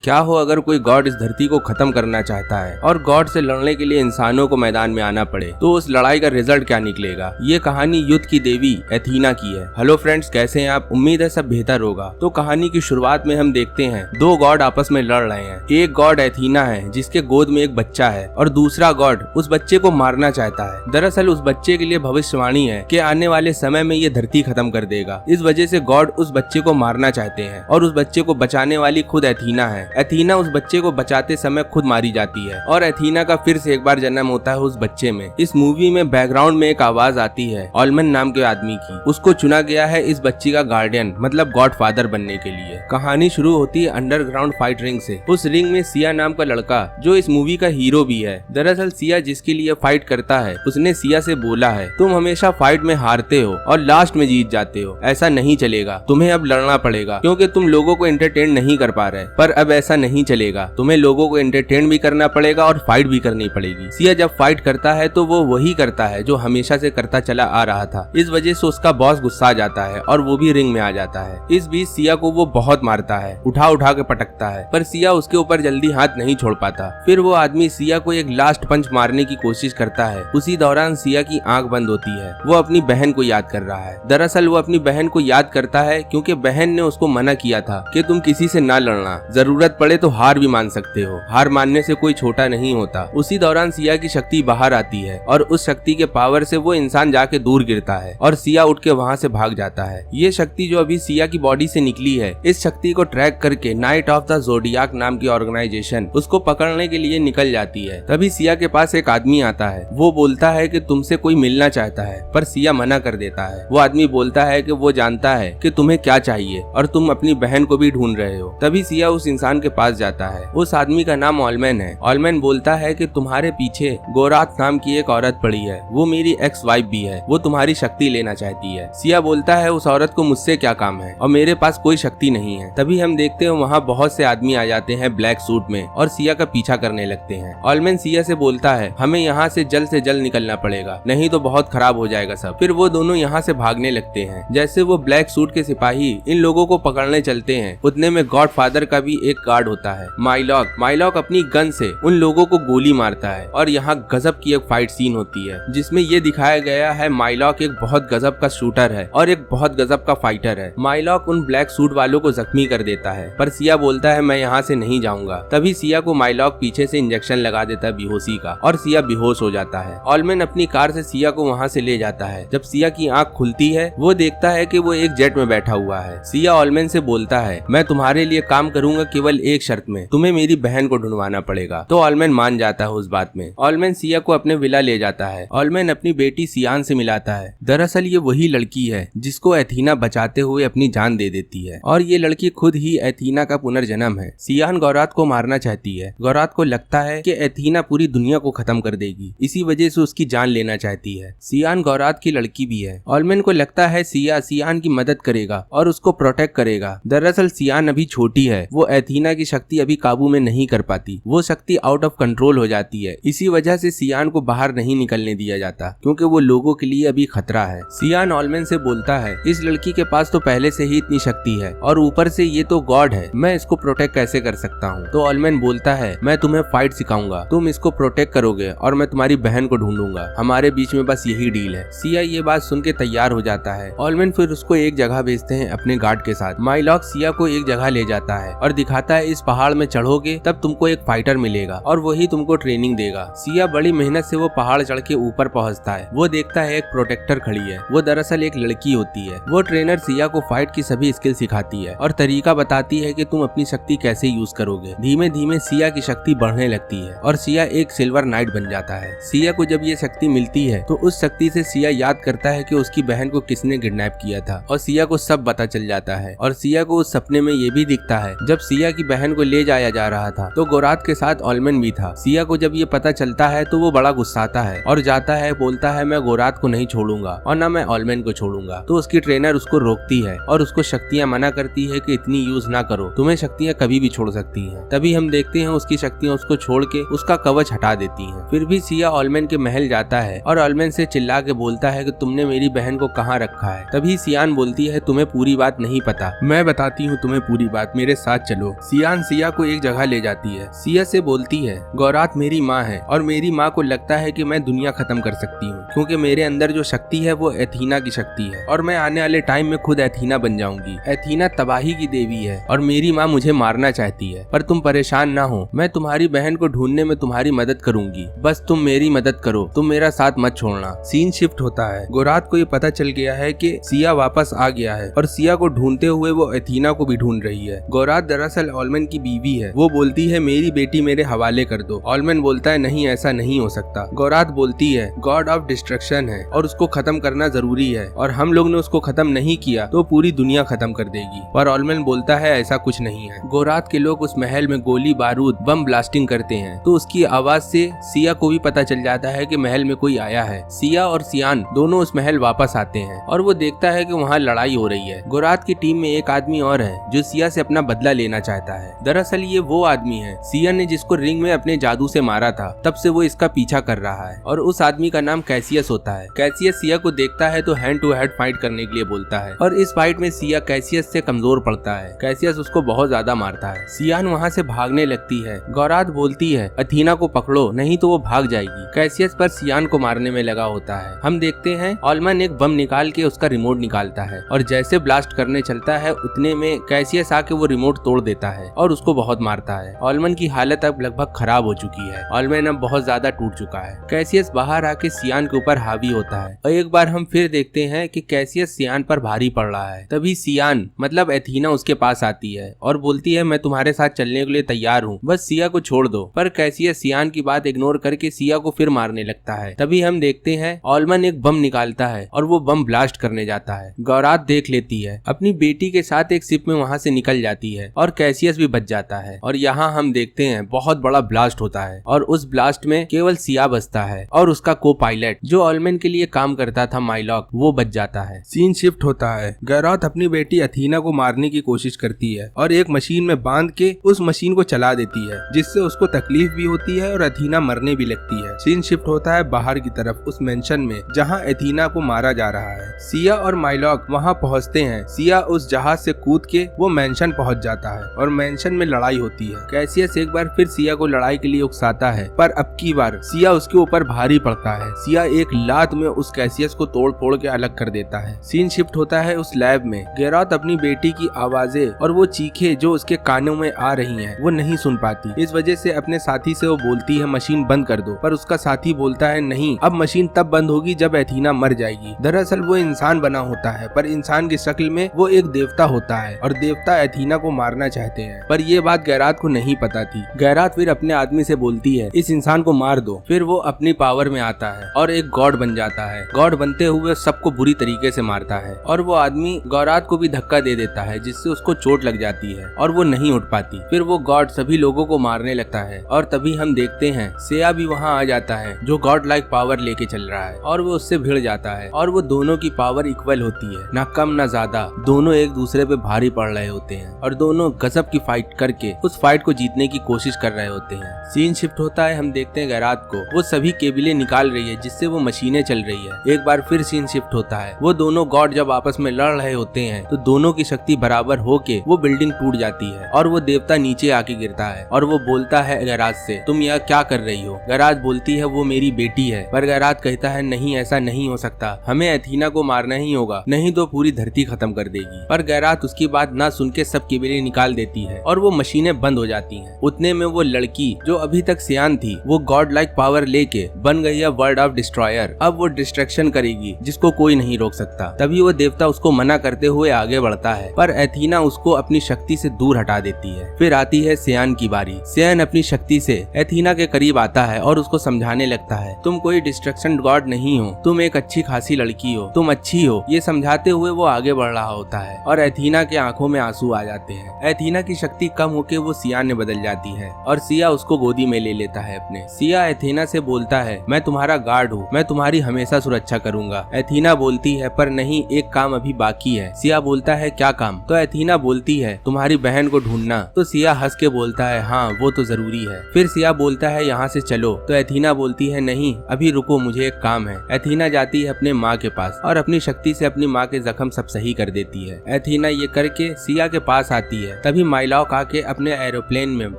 क्या हो अगर कोई गॉड इस धरती को खत्म करना चाहता है और गॉड से लड़ने के लिए इंसानों को मैदान में आना पड़े, तो उस लड़ाई का रिजल्ट क्या निकलेगा। ये कहानी युद्ध की देवी एथीना की है। हेलो फ्रेंड्स, कैसे हैं आप? उम्मीद है सब बेहतर होगा। तो कहानी की शुरुआत में हम देखते हैं दो गॉड आपस में लड़ रहे हैं। एक गॉड एथीना है जिसके गोद में एक बच्चा है और दूसरा गॉड उस बच्चे को मारना चाहता है। दरअसल उस बच्चे के लिए भविष्यवाणी है कि आने वाले समय में ये धरती खत्म कर देगा। इस वजह से गॉड उस बच्चे को मारना चाहते हैं और उस बच्चे को बचाने वाली खुद एथीना है। एथीना उस बच्चे को बचाते समय खुद मारी जाती है और एथीना का फिर से एक बार जन्म होता है उस बच्चे में। इस मूवी में बैकग्राउंड में एक आवाज आती है ऑलमन नाम के आदमी की। उसको चुना गया है इस बच्ची का गार्डियन मतलब गॉड फादर बनने के लिए। कहानी शुरू होती है अंडरग्राउंड फाइट रिंग से। उस रिंग में सिया नाम का लड़का जो इस मूवी का हीरो भी है। दरअसल सिया जिसके लिए फाइट करता है उसने सिया से बोला है, तुम हमेशा फाइट में हारते हो और लास्ट में जीत जाते हो। ऐसा नहीं चलेगा, तुम्हें अब लड़ना पड़ेगा क्योंकि तुम लोगों को एंटरटेन नहीं कर पा रहे। पर अब ऐसा नहीं चलेगा, तुम्हें लोगों को एंटरटेन भी करना पड़ेगा और फाइट भी करनी पड़ेगी। सिया जब फाइट करता है तो वो वही करता है जो हमेशा से करता चला आ रहा था। इस वजह से उसका बॉस गुस्सा जाता है और वो भी रिंग में आ जाता है। इस बीच सिया को वो बहुत मारता है, उठा उठा के पटकता है, पर सिया उसके ऊपर जल्दी हाथ नहीं छोड़ पाता। फिर वो आदमी सिया को एक लास्ट पंच मारने की कोशिश करता है। उसी दौरान सिया की आंख बंद होती है। वो अपनी बहन को याद कर रहा है। दरअसल वो अपनी बहन को याद करता है क्योंकि बहन ने उसको मना किया था कि तुम किसी से ना लड़ना, जरूरत पड़े तो हार भी मान सकते हो, हार मानने से कोई छोटा नहीं होता। उसी दौरान सिया की शक्ति बाहर आती है और उस शक्ति के पावर से वो इंसान जाके दूर गिरता है और सिया उठ के वहाँ से भाग जाता है। ये शक्ति जो अभी सिया की बॉडी से निकली है, इस शक्ति को ट्रैक करके नाइट ऑफ द ज़ोडियाक नाम की ऑर्गेनाइजेशन उसको पकड़ने के लिए निकल जाती है। तभी सिया के पास एक आदमी आता है। वो बोलता है कि तुमसे कोई मिलना चाहता है, पर सिया मना कर देता है। वो आदमी बोलता है कि वो जानता है कि तुम्हें क्या चाहिए और तुम अपनी बहन को भी ढूंढ रहे हो। तभी सिया उस इंसान के पास जाता है। उस आदमी का नाम ऑलमन है। ऑलमन बोलता है कि तुम्हारे पीछे गोरात नाम की एक औरत पड़ी है, वो मेरी एक्स वाइफ भी है, वो तुम्हारी शक्ति लेना चाहती है। सिया बोलता है उस औरत को मुझसे क्या काम है और मेरे पास कोई शक्ति नहीं है। तभी हम देखते हैं वहाँ बहुत से आदमी आ जाते हैं ब्लैक सूट में और सिया का पीछा करने लगते हैं। ऑलमन सिया से बोलता है हमें यहाँ से जल्द निकलना पड़ेगा, नहीं तो बहुत खराब हो जाएगा सब। फिर वो दोनों यहाँ से भागने लगते हैं। जैसे वो ब्लैक सूट के सिपाही इन लोगों को पकड़ने चलते हैं, उतने में गॉड फादर का भी एक गार्ड होता है माइलॉक अपनी गन से उन लोगों को गोली मारता है और यहाँ गजब की एक फाइट सीन होती है जिसमें ये दिखाया गया है माइलॉक एक बहुत गजब का शूटर है और एक बहुत गजब का फाइटर है। माइलॉक उन ब्लैक सूट वालों को जख्मी कर देता है, पर सिया बोलता है मैं यहाँ से नहीं जाऊंगा। तभी सिया को माइलॉक पीछे से इंजेक्शन लगा देता है बेहोशी का और सिया बेहोश हो जाता है। ऑलमन अपनी कार से सिया को वहाँ से ले जाता है। जब सिया की आँख खुलती है वो देखता है कि वो एक जेट में बैठा हुआ है। सिया ऑलमन से बोलता है मैं तुम्हारे लिए काम करूंगा केवल एक शर्त में, तुम्हें मेरी बहन को ढूंढवाना पड़ेगा। तो ऑलमन मान जाता है उस बात में। ऑलमन सिया को अपने विला ले जाता है। ऑलमन अपनी बेटी सियान से मिलाता है। दरअसल ये वही लड़की है जिसको एथीना बचाते हुए अपनी जान दे देती है और ये लड़की खुद ही एथीना का पुनर्जन्म है। सियान गौरात को मारना चाहती है। गौरात को लगता है कि एथीना पूरी दुनिया को खत्म कर देगी, इसी वजह से उसकी जान लेना चाहती है। सियान गौरात की लड़की भी है। ऑलमन को लगता है सियान की मदद करेगा और उसको प्रोटेक्ट करेगा। दरअसल सियान अभी छोटी है, वो एथीना की शक्ति अभी काबू में नहीं कर पाती, वो शक्ति आउट ऑफ कंट्रोल हो जाती है। इसी वजह से सियान को बाहर नहीं निकलने दिया जाता क्योंकि वो लोगों के लिए अभी खतरा है। सियान ऑलमन से बोलता है इस लड़की के पास तो पहले से ही इतनी शक्ति है और ऊपर से ये तो गॉड है, मैं इसको प्रोटेक्ट कैसे कर सकता हूँ। तो ऑलमन बोलता है मैं तुम्हें फाइट सिखाऊंगा, तुम इसको प्रोटेक्ट करोगे और मैं तुम्हारी बहन को ढूंढूंगा, हमारे बीच में बस यही डील है। सिया ये बात सुन के तैयार हो जाता है। ऑलमन फिर उसको एक जगह भेजते हैं अपने गार्ड के साथ। माइलॉक सिया को एक जगह ले जाता है और दिखाता है इस पहाड़ में चढ़ोगे तब तुमको एक फाइटर मिलेगा और वही तुमको ट्रेनिंग देगा। सिया बड़ी मेहनत से वो पहाड़ चढ़ के ऊपर पहुंचता है। वो देखता है एक प्रोटेक्टर खड़ी है, वो दरअसल एक लड़की होती है। वो ट्रेनर सिया को फाइट की सभी स्किल सिखाती है और तरीका बताती है कि तुम अपनी शक्ति कैसे यूज करोगे। धीमे धीमे सिया की शक्ति बढ़ने लगती है और सिया एक सिल्वर नाइट बन जाता है। सिया को जब ये शक्ति मिलती है तो उस शक्ति से सिया याद करता है कि उसकी बहन को किसने किडनैप किया था और सिया को सब पता चल जाता है। और सिया को उस सपने में ये भी दिखता है जब सिया की बहन को ले जाया जा रहा था तो गोरात के साथ ऑलमन भी था। सिया को जब ये पता चलता है तो वो बड़ा गुस्साता है और जाता है, बोलता है मैं गोरात को नहीं छोड़ूंगा और ना मैं ऑलमन को छोड़ूंगा। तो उसकी ट्रेनर उसको रोकती है और उसको शक्तियां मना करती है कि इतनी यूज ना करो, तुम्हें शक्तियां कभी भी छोड़ सकती हैं। तभी हम देखते हैं उसकी शक्तियां उसको छोड़ के उसका कवच हटा देती हैं। फिर भी सिया ऑलमन के महल जाता है और ऑलमन से चिल्ला के बोलता है कि तुमने मेरी बहन को कहाँ रखा है। तभी सियान बोलती है तुम्हें पूरी बात नहीं पता, मैं बताती हूँ तुम्हें पूरी बात, मेरे साथ चलो। सियान सिया को एक जगह ले जाती है। सिया से बोलती है गौरात मेरी माँ है और मेरी माँ को लगता है कि मैं दुनिया खत्म कर सकती हूँ क्योंकि मेरे अंदर जो शक्ति है वो एथीना की शक्ति है और मैं आने वाले टाइम में खुद एथीना बन जाऊंगी। एथीना तबाही की देवी है और मेरी माँ मुझे मारना चाहती है, पर तुम परेशान ना हो, मैं तुम्हारी बहन को ढूंढने में तुम्हारी मदद करूंगी, बस तुम मेरी मदद करो, तुम मेरा साथ मत छोड़ना। सीन शिफ्ट होता है। गौरात को ये पता चल गया है कि सिया वापस आ गया है और सिया को ढूंढते हुए वो एथीना को भी ढूंढ रही है। गौरात दरअसल ऑलमैन की बीवी है। वो बोलती है मेरी बेटी मेरे हवाले कर दो। ऑलमैन बोलता है नहीं, ऐसा नहीं हो सकता। गौरात बोलती है गॉड ऑफ डिस्ट्रक्शन है और उसको खत्म करना जरूरी है और हम लोग ने उसको खत्म नहीं किया तो पूरी दुनिया खत्म कर देगी। पर ऑलमैन बोलता है ऐसा कुछ नहीं है। गौरात के लोग उस महल में गोली बारूद बम ब्लास्टिंग करते हैं तो उसकी आवाज से सिया को भी पता चल जाता है कि महल में कोई आया है। सिया और सियान दोनों उस महल वापस आते हैं और वो देखता है कि वहाँ लड़ाई हो रही है। गौरात की टीम में एक आदमी और है जो सिया से अपना बदला लेना चाहता है। दरअसल ये वो आदमी है सिया ने जिसको रिंग में अपने जादू से मारा था, तब से वो इसका पीछा कर रहा है और उस आदमी का नाम कैसियस होता है। कैसियस सिया को देखता है तो हैंड टू हैंड फाइट करने के लिए बोलता है और इस फाइट में सिया कैसियस से कमजोर पड़ता है। कैसियस उसको बहुत ज्यादा मारता है। सियान वहाँ से भागने लगती है। गौरात बोलती है एथीना को पकड़ो नहीं तो वो भाग जाएगी। कैसियस पर सियान को मारने में लगा होता है। हम देखते हैं ऑलमैन एक बम निकाल के उसका रिमोट निकालता है और जैसे ब्लास्ट करने चलता है उतने में कैसियस आके वो रिमोट तोड़ देता है और उसको बहुत मारता है। ऑलमैन की हालत अब लगभग खराब हो चुकी है। ऑलमैन अब बहुत ज्यादा टूट चुका है। कैसियस बाहर आके सियान के ऊपर हावी होता है और एक बार हम फिर देखते हैं कि कैसियस सियान पर भारी पड़ रहा है। तभी सियान मतलब एथीना उसके पास आती है और बोलती है मैं तुम्हारे साथ चलने के लिए तैयार हूँ, बस सिया को छोड़ दो। पर कैसियस सियान की बात इग्नोर करके सिया को फिर मारने लगता है। तभी हम देखते हैं ऑलमैन एक बम निकालता है और वो बम ब्लास्ट करने जाता है। गौरात देख लेती है, अपनी बेटी के साथ एक शिप में वहाँ से निकल जाती है और कैसियस भी बच जाता है। और यहाँ हम देखते हैं बहुत बड़ा ब्लास्ट होता है और उस ब्लास्ट में केवल सिया बचता है और उसका को पायलट जो ऑलमैन के लिए काम करता था माइलॉक, वो बच जाता है। सीन शिफ्ट होता है। गौरात अपनी बेटी एथीना को मारने की कोशिश करती है और एक मशीन में बांध के उस मशीन को चला देती है जिससे उसको तकलीफ भी होती है और एथीना मरने भी लगती है। सीन शिफ्ट होता है बाहर की तरफ उस मेंशन में जहाँ एथीना को मारा जा रहा है। सिया और माइलॉक वहाँ पहुँचते हैं। सिया उस जहाज से कूद के वो मेंशन पहुँच जाता है और मेंशन में लड़ाई होती है। कैसियस एक बार फिर सिया को लड़ाई के लिए उकसाता है पर अब की बार सिया उसके ऊपर भारी पड़ता है। सिया एक लात में उस कैसियस को तोड़ फोड़ के अलग कर देता है। सीन शिफ्ट होता है उस लैब में। गौरात अपनी बेटी की आवाजें और वो चीखे जो उसके कानों में आ रही हैं वो नहीं सुन पाती। इस वजह से अपने साथी से वो बोलती है मशीन बंद कर दो, पर उसका साथी बोलता है नहीं, अब मशीन तब बंद होगी जब एथीना मर जाएगी। दरअसल वो इंसान बना होता है पर इंसान की शक्ल में वो एक देवता होता है और देवता एथीना को मारना चाहते हैं, पर ये बात गौरात को नहीं पता थी। गौरात फिर अपने आदमी से बोलती है इस इंसान को मार दो। फिर वो अपनी पावर में आता है और एक गॉड बन जाता है। गॉड बनते हुए सबको बुरी तरीके से मारता है और वो आदमी गौरात को भी धक्का दे देता है जिससे उसको चोट लग जाती है और वो नहीं उठ पाती। फिर वो गॉड सभी लोगों को मारने लगता है और तभी हम देखते हैं सिया भी वहाँ आ जाता है जो गॉड लाइक पावर लेके चल रहा है और वो उससे भिड़ जाता है और वो दोनों की पावर इक्वल होती है, ना कम ना ज्यादा। दोनों एक दूसरे पे भारी पड़ रहे होते हैं और दोनों गजब की फाइट करके उस फाइट को जीतने की कोशिश कर रहे होते हैं। सीन शिफ्ट होता है। हम देखते हैं गौरात को वो सभी केबलें निकाल रही है जिससे वो मशीनें चल रही है। एक बार फिर सीन शिफ्ट होता है। वो दोनों गॉड जब आपस में लड़ रहे होते हैं तो दोनों की शक्ति बराबर होके वो बिल्डिंग टूट जाती है और वो देवता नीचे आके गिरता है और वो बोलता है गौरात से तुम यह क्या कर रही हो। गौरात बोलती है वो मेरी बेटी है, पर गौरात कहता है नहीं, ऐसा नहीं हो सकता, हमें एथीना को मारना ही होगा, नहीं तो पूरी धरती खत्म कर देगी। पर गौरात उसकी बात ना सुन के सब केबलें निकाल देती है और वो मशीनें बंद हो जाती हैं। उतने में वो लड़की जो अभी तक सियान थी वो गॉड लाइक पावर लेके बन गई है वर्ड ऑफ डिस्ट्रॉयर। अब वो डिस्ट्रक्शन करेगी जिसको कोई नहीं रोक सकता। तभी वो देवता उसको मना करते हुए आगे बढ़ता है पर एथीना उसको अपनी शक्ति से दूर हटा देती है। फिर आती है सियान की बारी। सियान अपनी शक्ति से एथीना के करीब आता है और उसको समझाने लगता है तुम कोई डिस्ट्रक्शन गॉड नहीं हो, तुम एक अच्छी खासी लड़की हो, तुम अच्छी हो। ये समझाते हुए वो आगे बढ़ रहा होता है और एथीना के आंखों में आंसू आ जाते हैं। एथीना की शक्ति कम होके वो सियान में बदल जाती है और सिया उसको गोदी में ले लेता है अपने। सिया एथीना से बोलता है मैं तुम्हारा गार्ड हूँ, मैं तुम्हारी हमेशा सुरक्षा करूंगा। एथीना बोलती है पर नहीं, एक काम अभी बाकी है। सिया बोलता है क्या काम? तो एथीना बोलती है तुम्हारी बहन को ढूंढना। तो सिया हंस के बोलता है हाँ वो तो जरूरी है। फिर सिया बोलता है यहाँ से चलो। तो एथीना बोलती है नहीं, अभी रुको, मुझे एक काम है। एथीना जाती है अपने माँ के पास और अपनी शक्ति से अपनी माँ के जख्म सब सही कर देती है। एथीना ये करके सिया के पास आती है। तभी माइलॉक आके अपने एरोप्लेन में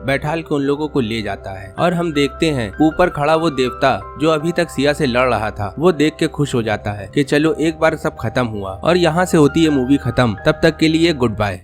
बैठाल के उन लोगों को ले जाता है और हम देखते हैं ऊपर खड़ा वो देवता जो अभी तक सिया से लड़ रहा था, वो देख के खुश हो जाता है कि चलो एक बार सब खत्म हुआ। और यहाँ से होती है मूवी खत्म। तब तक के लिए गुड बाय।